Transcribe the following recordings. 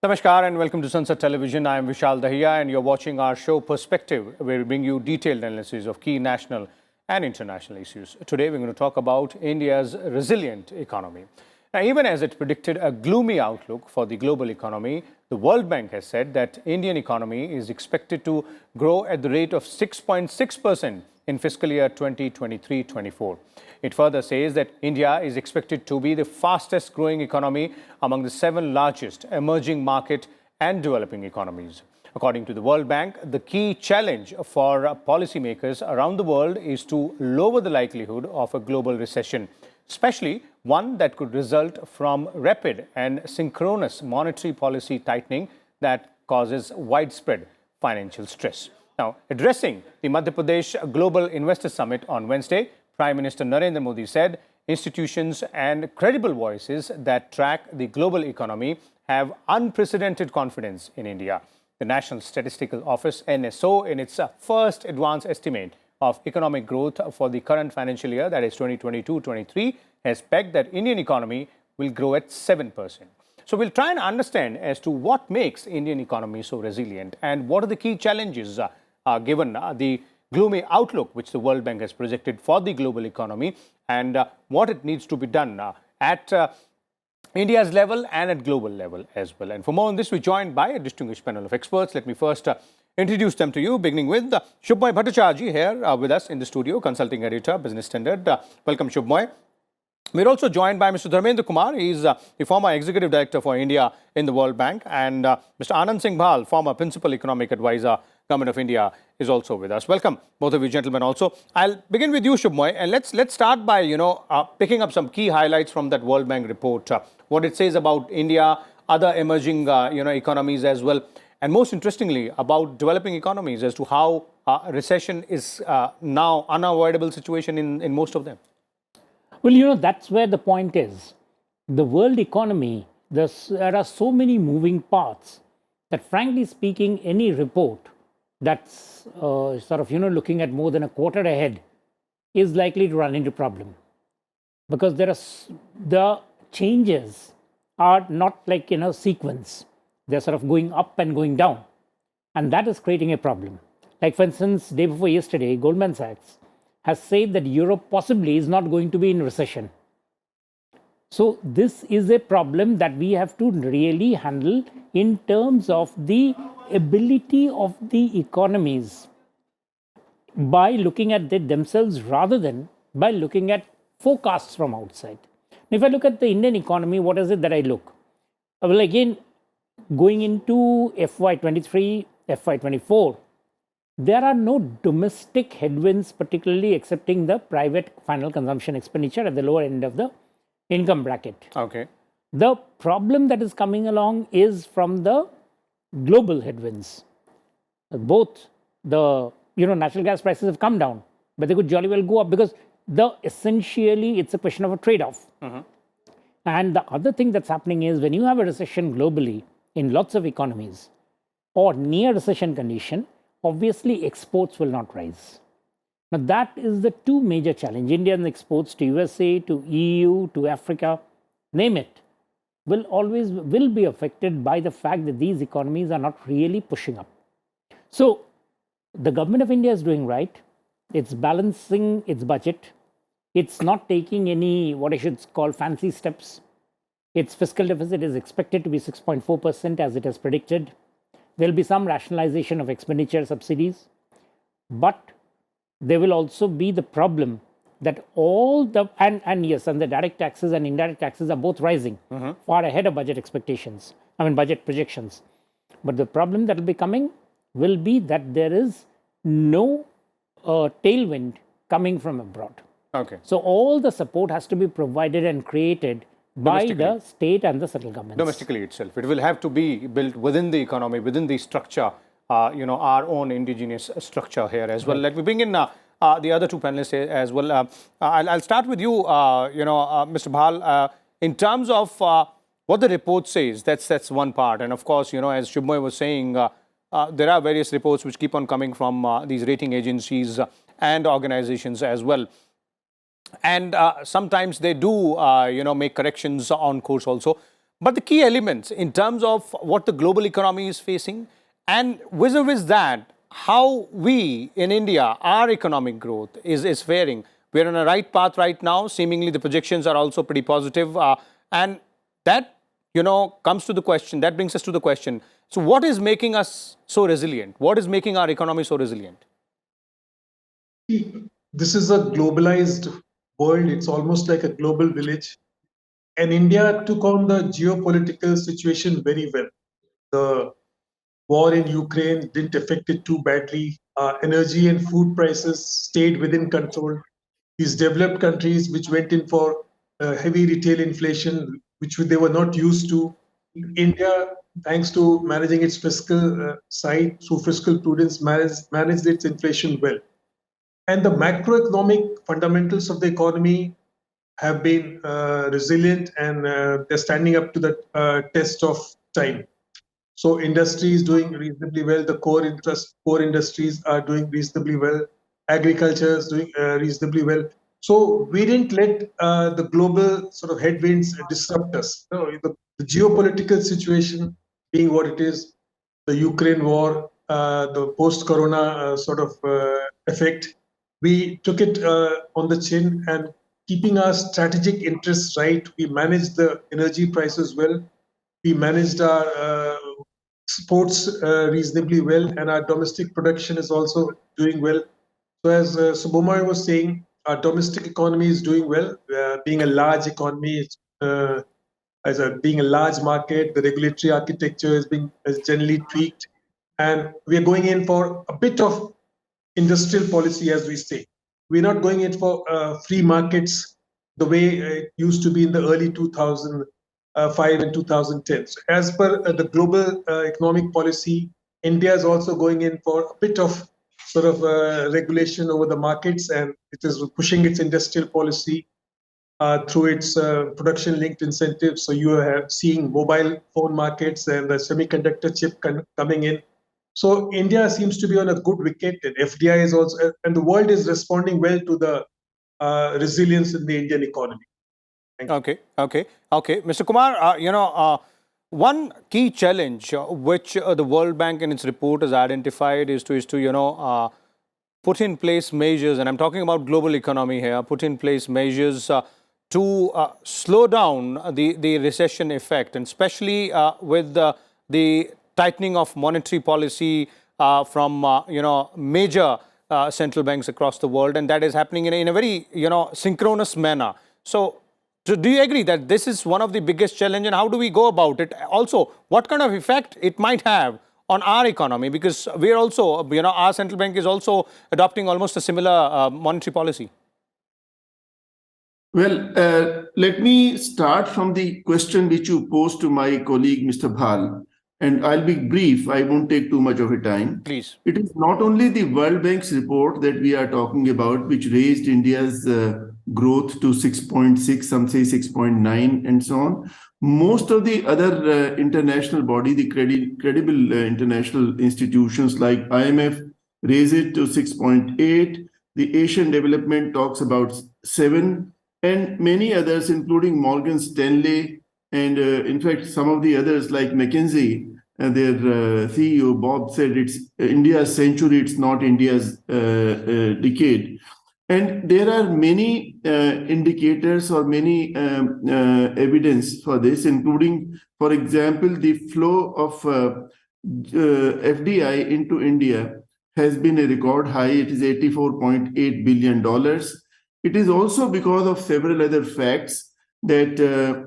Namaskar and welcome to Sansad Television. I am Vishal Dahiya and you're watching our show Perspective, where we bring you detailed analysis of key national and international issues. Today we're going to talk about India's resilient economy. Now, even as it predicted a gloomy outlook for the global economy, the World Bank has said that Indian economy is expected to grow at the rate of 6.6% in fiscal year 2023-24. It further says that India is expected to be the fastest growing economy among the 7 largest emerging market and developing economies. According to the World Bank, the key challenge for policymakers around the world is to lower the likelihood of a global recession, especially one that could result from rapid and synchronous monetary policy tightening that causes widespread financial stress. Now, addressing the Madhya Pradesh Global Investor Summit on Wednesday, Prime Minister Narendra Modi said institutions and credible voices that track the global economy have unprecedented confidence in India. The National Statistical Office, NSO, in its first advance estimate of economic growth for the current financial year, that is 2022-23, has pegged that Indian economy will grow at 7%. So we'll try and understand as to what makes Indian economy so resilient and what are the key challenges given the gloomy outlook which the World Bank has projected for the global economy and what it needs to be done at India's level and at global level as well. And for more on this, we're joined by a distinguished panel of experts. Let me first introduce them to you, beginning with Shubhmoy Bhattacharjee here with us in the studio, consulting editor, Business Standard. Welcome, Shubhmoy. We're also joined by Mr. Dharmendra Kumar. He's the former Executive Director for India in the World Bank, and Mr. Anand Singh Bhal, former Principal Economic Advisor, Government of India, is also with us. Welcome, both of you gentlemen also. I'll begin with you, Shubhmoy, and let's start by, picking up some key highlights from that World Bank report, what it says about India, other emerging, economies as well, and most interestingly, about developing economies as to how recession is now unavoidable situation in most of them. Well, that's where the point is. The world economy, there are so many moving parts that, frankly speaking, any report that's looking at more than a quarter ahead is likely to run into problem. Because the changes are not like, sequence. They're sort of going up and going down. And that is creating a problem. Like, for instance, day before yesterday, Goldman Sachs has said that Europe possibly is not going to be in recession. So this is a problem that we have to really handle in terms of the ability of the economies by looking at themselves rather than by looking at forecasts from outside. If I look at the Indian economy, what is it that I look? Well, again, going into FY23, FY24, there are no domestic headwinds, particularly excepting the private final consumption expenditure at the lower end of the income bracket. Okay. The problem that is coming along is from the global headwinds. Both the natural gas prices have come down, but they could jolly well go up because essentially it's a question of a trade-off. And the other thing that's happening is when you have a recession globally in lots of economies or near recession condition, obviously exports will not rise. Now that is the two major challenge. Indian exports to USA, to EU, to Africa, name it, will be affected by the fact that these economies are not really pushing up. So the government of India is doing right. It's balancing its budget. It's not taking any, what I should call, fancy steps. Its fiscal deficit is expected to be 6.4% as it has predicted. There'll be some rationalization of expenditure subsidies, but there will also be the problem that all the, and the direct taxes and indirect taxes are both rising far ahead of budget expectations, budget projections. But the problem that will be coming will be that there is no tailwind coming from abroad. Okay. So all the support has to be provided and created by the state and the central governments. Domestically itself. It will have to be built within the economy, within the structure, our own indigenous structure here as well. Let me bring in the other two panelists here as well. I'll start with you, Mr. Bhal. In terms of what the report says, that's one part. And of course, as Shubhmoy was saying, there are various reports which keep on coming from these rating agencies and organizations as well. And sometimes they do, make corrections on course also. But the key elements in terms of what the global economy is facing, and vis-a-vis that, how we in India, our economic growth is faring. We're on a right path right now. Seemingly, the projections are also pretty positive. And that, comes to the question, that brings us to the question. So what is making us so resilient? What is making our economy so resilient? This is a globalized world. It's almost like a global village. And India took on the geopolitical situation very well. The war in Ukraine didn't affect it too badly. Energy and food prices stayed within control. These developed countries, which went in for heavy retail inflation, which they were not used to, India, thanks to managing its fiscal side through fiscal prudence, managed its inflation well. And the macroeconomic fundamentals of the economy have been resilient, and they're standing up to the test of time. So industry is doing reasonably well. The core industries are doing reasonably well. Agriculture is doing reasonably well. So we didn't let the global sort of headwinds disrupt us. The geopolitical situation being what it is, the Ukraine war, the post-corona sort of effect, we took it on the chin, and keeping our strategic interests right, we managed the energy prices well. We managed our exports reasonably well, and our domestic production is also doing well. So as Subomai was saying, our domestic economy is doing well, being a large economy, being a large market, the regulatory architecture is generally tweaked, and we are going in for a bit of industrial policy, as we say. We're not going in for free markets the way it used to be in the early 2005 and 2010. So as per the global economic policy, India is also going in for a bit of sort of regulation over the markets, and it is pushing its industrial policy through its production-linked incentives. So you are seeing mobile phone markets and the semiconductor chip coming in. So India seems to be on a good wicket, and FDI is also, and the world is responding well to the resilience in the Indian economy. Okay. Mr. Kumar, one key challenge which the World Bank in its report has identified is to put in place measures, and I'm talking about global economy here, put in place measures to slow down the recession effect, and especially with the tightening of monetary policy from major central banks across the world, and that is happening in a very synchronous manner. So do you agree that this is one of the biggest challenge, and how do we go about it? Also, what kind of effect it might have on our economy, because we are also, our central bank is also adopting almost a similar monetary policy. Well, let me start from the question which you posed to my colleague, Mr. Bhal, and I'll be brief. I won't take too much of a time. Please. It is not only the World Bank's report that we are talking about, which raised India's growth to 6.6, some say 6.9, and so on. Most of the other international body, the credible international institutions like IMF, raise it to 6.8. The Asian Development talks about 7. And many others, including Morgan Stanley, and in fact, some of the others like McKinsey, their CEO, Bob, said it's India's century, it's not India's decade. And there are many indicators or many evidence for this, including, for example, the flow of FDI into India has been a record high. It is $84.8 billion. It is also because of several other facts that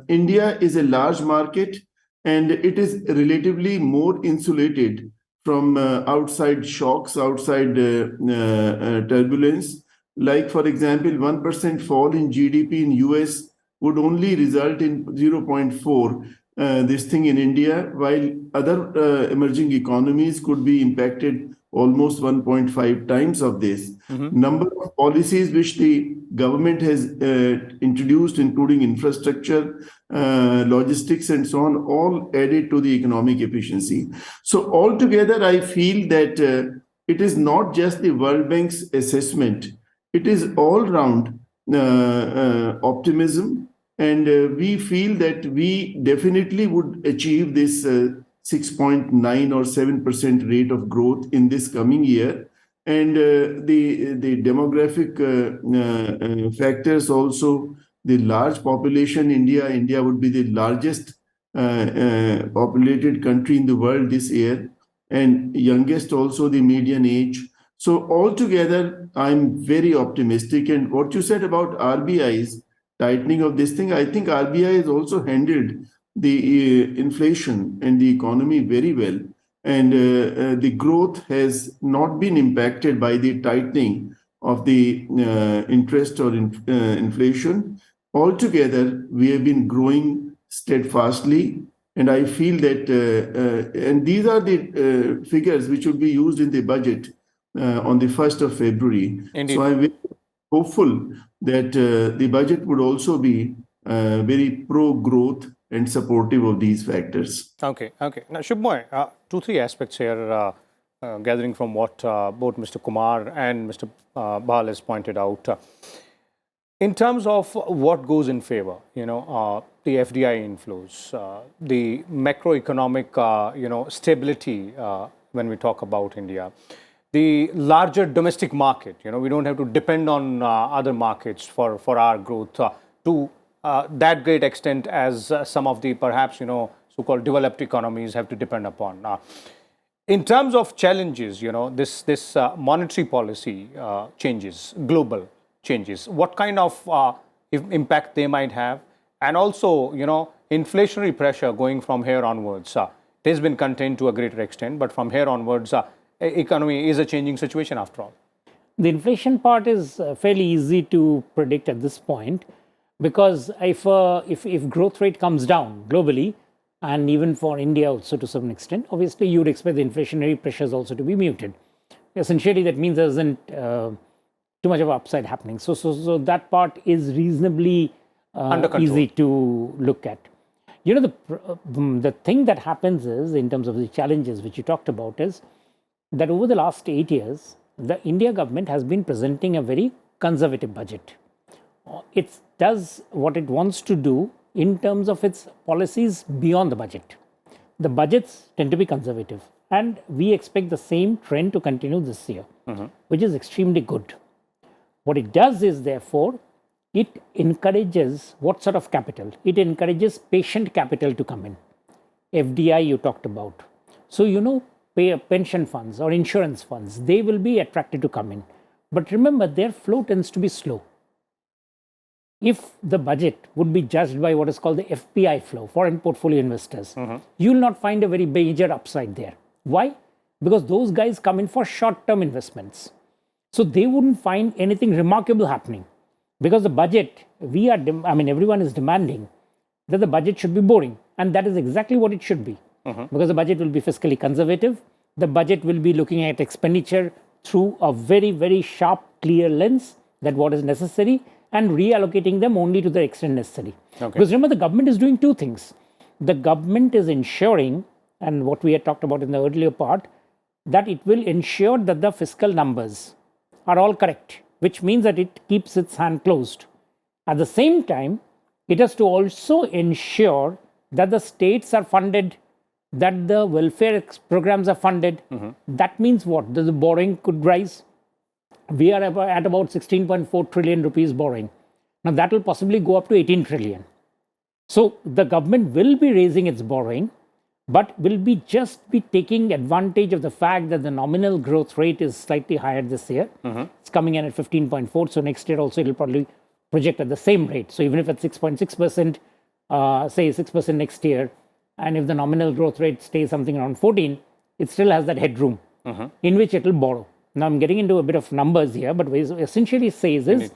India is a large market, and it is relatively more insulated from outside shocks, outside turbulence. Like, for example, 1% fall in GDP in US would only result in 0.4 this thing in India, while other emerging economies could be impacted almost 1.5 times of this. Number of policies which the government has introduced, including infrastructure, logistics, and so on, all added to the economic efficiency. So altogether, I feel that it is not just the World Bank's assessment. It is all-round optimism And we feel that we definitely would achieve this 6.9 or 7% rate of growth in this coming year. And the demographic factors also, the large population India would be the largest populated country in the world this year, and youngest also the median age. So altogether, I'm very optimistic. And what you said about RBI's tightening of this thing, I think RBI has also handled the inflation and the economy very well. And the growth has not been impacted by the tightening of the interest or inflation. Altogether, we have been growing steadfastly. And I feel that, and these are the figures which will be used in the budget on the 1st of February. Indeed. So I'm very hopeful that the budget would also be very pro-growth and supportive of these factors. Okay. Now, Shubhmoy, 2-3 aspects here, gathering from what both Mr. Kumar and Mr. Bhal has pointed out. In terms of what goes in favor, the FDI inflows, the macroeconomic, stability when we talk about India, the larger domestic market, we don't have to depend on other markets for our growth to that great extent as some of the perhaps, so-called developed economies have to depend upon. In terms of challenges, this monetary policy changes, global changes, what kind of impact they might have, and also, inflationary pressure going from here onwards. It has been contained to a greater extent, but from here onwards, economy is a changing situation after all. The inflation part is fairly easy to predict at this point, because if growth rate comes down globally, and even for India also to some extent, obviously you would expect the inflationary pressures also to be muted. Essentially, that means there isn't too much of upside happening. So that part is reasonably easy to look at. The thing that happens is, in terms of the challenges which you talked about, is that over the last 8 years, the India government has been presenting a very conservative budget. It does what it wants to do in terms of its policies beyond the budget. The budgets tend to be conservative, and we expect the same trend to continue this year, which is extremely good. What it does is, therefore, it encourages what sort of capital? It encourages patient capital to come in. FDI you talked about. So, pension funds or insurance funds, they will be attracted to come in. But remember, their flow tends to be slow. If the budget would be judged by what is called the FPI flow, foreign portfolio investors, you will not find a very major upside there. Why? Because those guys come in for short-term investments. So they wouldn't find anything remarkable happening. Because the budget, everyone is demanding that the budget should be boring. And that is exactly what it should be. Because the budget will be fiscally conservative. The budget will be looking at expenditure through a very, very sharp, clear lens, that what is necessary, and reallocating them only to the extent necessary. Because remember, the government is doing two things. The government is ensuring, and what we had talked about in the earlier part, that it will ensure that the fiscal numbers are all correct, which means that it keeps its hand closed. At the same time, it has to also ensure that the states are funded, that the welfare programs are funded. That means what? That the borrowing could rise. We are at about 16.4 trillion rupees borrowing. Now that will possibly go up to 18 trillion. So the government will be raising its borrowing, but will be just be taking advantage of the fact that the nominal growth rate is slightly higher this year. It's coming in at 15.4. So next year also it will probably project at the same rate. So even if it's 6.6%, say 6% next year, and if the nominal growth rate stays something around 14, it still has that headroom in which it will borrow. Now I'm getting into a bit of numbers here, but what it essentially says is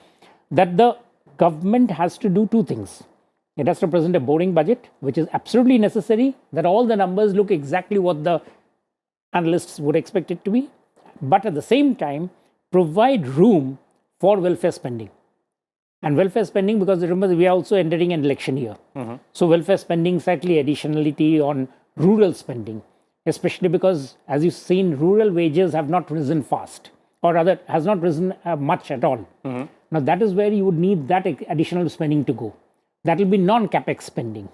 that the government has to do two things. It has to present a boring budget, which is absolutely necessary, that all the numbers look exactly what the analysts would expect it to be, but at the same time, provide room for welfare spending. And welfare spending, because remember, we are also entering an election year. So welfare spending, slightly additionality on rural spending, especially because, as you've seen, rural wages have not risen fast, or rather has not risen much at all. Now that is where you would need that additional spending to go. that will be non-capex spending.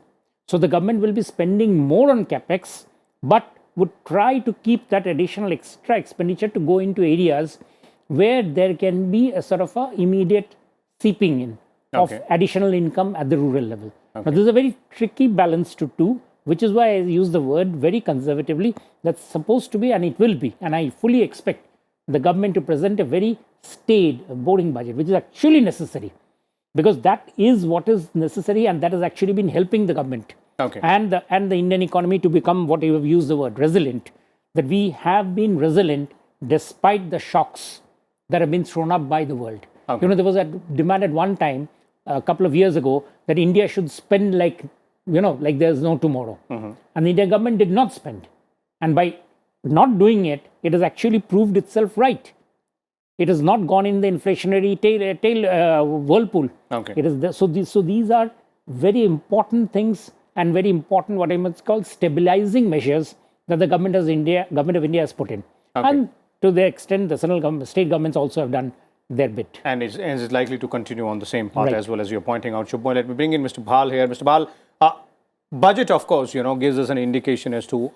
So the government will be spending more on capex, but would try to keep that additional extra expenditure to go into areas where there can be a sort of a immediate seeping in of additional income at the rural level. Now, this is a very tricky balance to do, which is why I use the word very conservatively. That's supposed to be, and it will be, and I fully expect the government to present a very staid, boring budget, which is actually necessary, because that is what is necessary, and that has actually been helping the government and the Indian economy to become what you have used the word resilient. That we have been resilient despite the shocks that have been thrown up by the world. There was a demand at one time, a couple of years ago, that India should spend like there's no tomorrow. And the Indian government did not spend. And by not doing it, it has actually proved itself right. It has not gone in the inflationary whirlpool. It is so these are very important things, and very important what I must call stabilizing measures that the government of India has put in. And to the extent the central government, state governments also have done their bit. And it's likely to continue on the same path as well, as you're pointing out. Shubhmoy, let me bring in Mr. Bhal here. Mr. Bhal, budget, of course, gives us an indication as to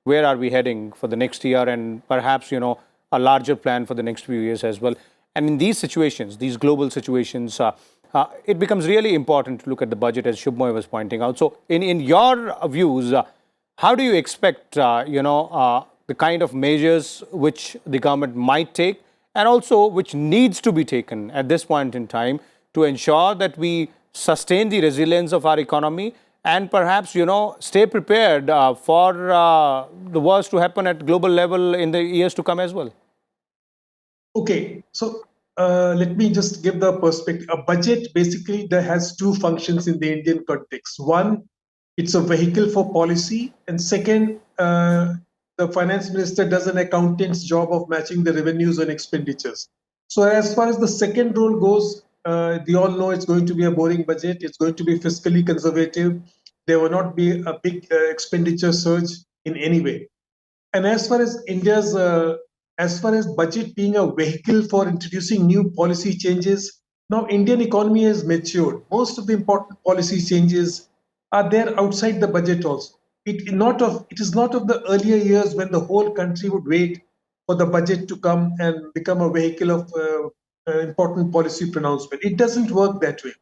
where are we heading for the next year, and perhaps, a larger plan for the next few years as well. And in these situations, these global situations, it becomes really important to look at the budget, as Shubhmoy was pointing out. So in your views, how do you expect, the kind of measures which the government might take, and also which needs to be taken at this point in time to ensure that we sustain the resilience of our economy and perhaps, stay prepared for the worst to happen at global level in the years to come as well? Okay, so let me just give the perspective. A budget basically that has two functions in the Indian context. One, it's a vehicle for policy, and second, the finance minister does an accountant's job of matching the revenues and expenditures. So as far as the second role goes, we all know it's going to be a boring budget. It's going to be fiscally conservative. There will not be a big expenditure surge in any way. And as far as India's, as far as budget being a vehicle for introducing new policy changes, now Indian economy has matured. Most of the important policy changes are there outside the budget also. It is not of the earlier years when the whole country would wait for the budget to come and become a vehicle of important policy pronouncement. It doesn't work that way.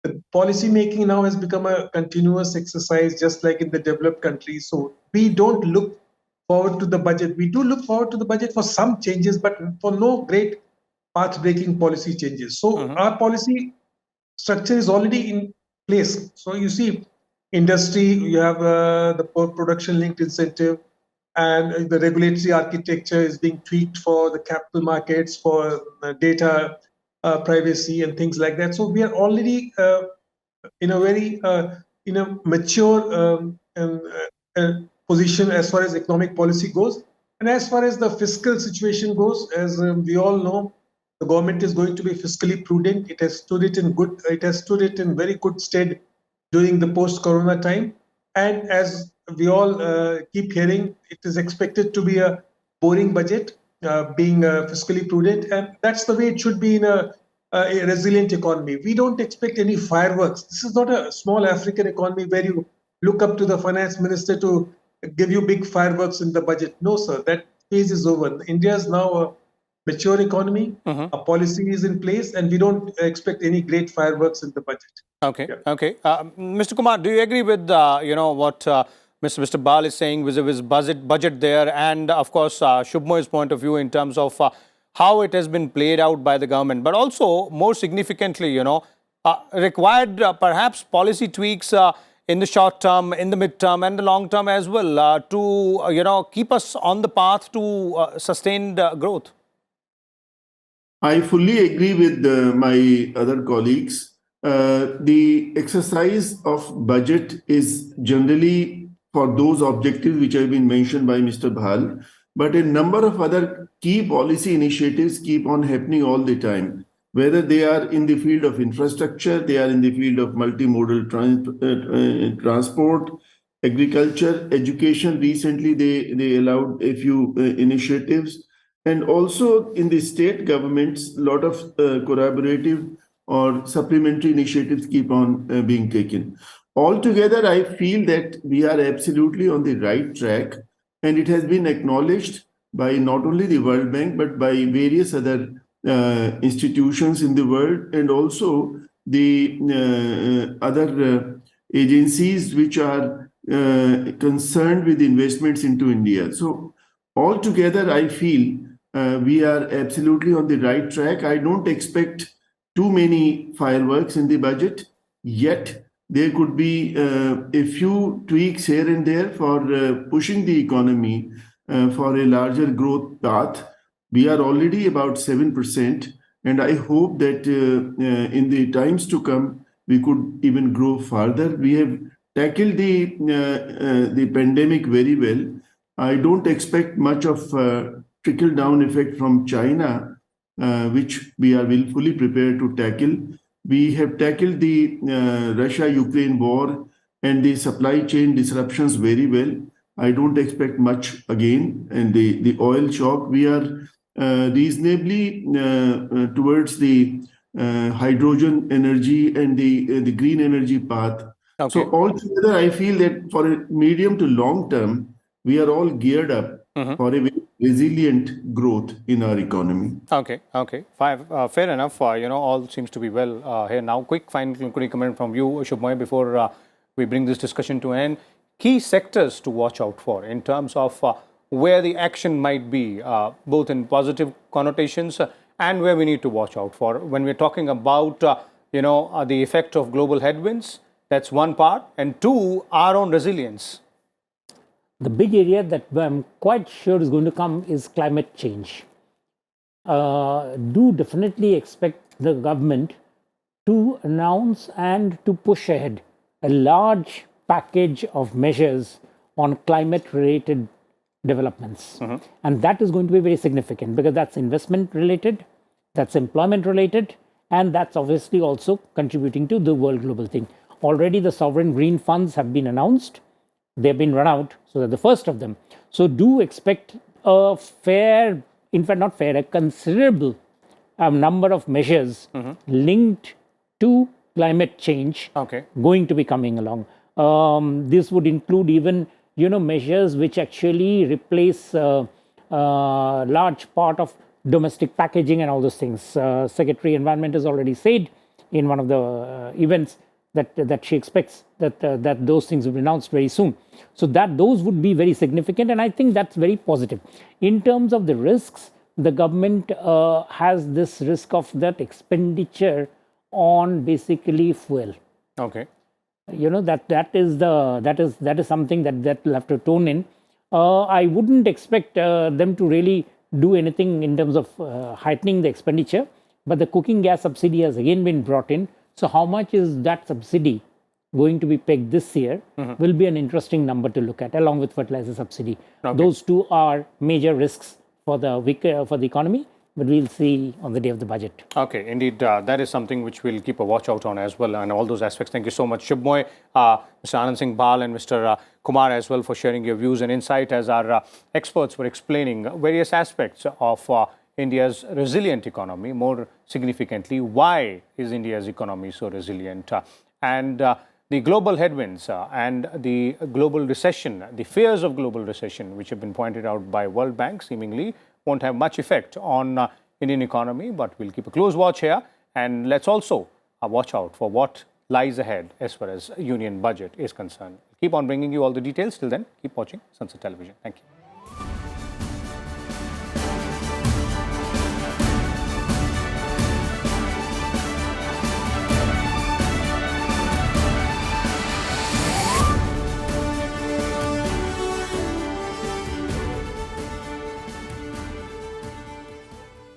The policy making now has become a continuous exercise, just like in the developed countries. So we don't look forward to the budget. We do look forward to the budget for some changes, but for no great path-breaking policy changes. So our policy structure is already in place. So you see, industry, you have the production-linked incentive, and the regulatory architecture is being tweaked for the capital markets, for data privacy and things like that. So we are already in a very mature position as far as economic policy goes. And as far as the fiscal situation goes, as we all know, the government is going to be fiscally prudent. It has stood it in very good stead during the post-corona time. And as we all keep hearing, it is expected to be a boring budget, being fiscally prudent. And that's the way it should be in a resilient economy. We don't expect any fireworks. This is not a small African economy where you look up to the finance minister to give you big fireworks in the budget. No, sir, that phase is over. India is now a mature economy, a policy is in place, and we don't expect any great fireworks in the budget. Okay, okay. Mr. Kumar, do you agree with what Mr. Bal is saying vis-a-vis budget there, and of course Shubhmoy's point of view in terms of how it has been played out by the government, but also more significantly, required perhaps policy tweaks in the short term, in the mid-term, and the long term as well to keep us on the path to sustained growth? I fully agree with my other colleagues. The exercise of budget is generally for those objectives which have been mentioned by Mr. Bhal, but a number of other key policy initiatives keep on happening all the time, whether they are in the field of infrastructure, they are in the field of multimodal transport, agriculture, education. Recently, they allowed a few initiatives. And also in the state governments, a lot of collaborative or supplementary initiatives keep on being taken. Altogether, I feel that we are absolutely on the right track, and it has been acknowledged by not only the World Bank but by various other institutions in the world, and also the other agencies which are concerned with investments into India. So altogether, I feel we are absolutely on the right track. I don't expect too many fireworks in the budget, yet there could be a few tweaks here and there for pushing the economy for a larger growth path. We are already about 7%, and I hope that in the times to come, we could even grow further. We have tackled the pandemic very well. I don't expect much of trickle-down effect from China, which we are willfully prepared to tackle. We have tackled the Russia-Ukraine war and the supply chain disruptions very well. I don't expect much again. And the oil shock, we are reasonably towards the hydrogen energy and the green energy path. Okay. So altogether, I feel that for a medium to long term, we are all geared up for a very resilient growth in our economy. Okay, okay. Fair enough. All seems to be well here now. Quick final comment from you, Shubhmoy, before we bring this discussion to an end. Key sectors to watch out for in terms of where the action might be, both in positive connotations and where we need to watch out for. When we're talking about, the effect of global headwinds, that's one part. And two, our own resilience. The big area that I'm quite sure is going to come is climate change. Do definitely expect the government to announce and to push ahead a large package of measures on climate-related developments. And that is going to be very significant because that's investment-related, that's employment-related, and that's obviously also contributing to the world global thing. Already the sovereign green funds have been announced. They've been run out, so they're the first of them. So do expect a fair, in fact not fair, a considerable number of measures linked to climate change going to be coming along. This would include even, measures which actually replace large part of domestic packaging and all those things. Secretary Environment has already said in one of the events that she expects that those things will be announced very soon. So those would be very significant, and I think that's very positive. In terms of the risks, the government has this risk of that expenditure on basically fuel. Okay. That is something that will have to tone in. I wouldn't expect them to really do anything in terms of heightening the expenditure, but the cooking gas subsidy has again been brought in. So how much is that subsidy going to be pegged this year will be an interesting number to look at, along with fertilizer subsidy. Those two are major risks for the economy, but we'll see on the day of the budget. Okay, indeed, that is something which we'll keep a watch out on as well, and all those aspects. Thank you so much, Shubhmoy, Mr. Anand Singh Bal, and Mr. Kumar as well for sharing your views and insight as our experts were explaining various aspects of India's resilient economy. More significantly, why is India's economy so resilient? And the global headwinds and the global recession, the fears of global recession, which have been pointed out by World Bank, seemingly won't have much effect on Indian economy, but we'll keep a close watch here. And let's also watch out for what lies ahead as far as union budget is concerned. Keep on bringing you all the details. Till then, keep watching Sansad Television. Thank you.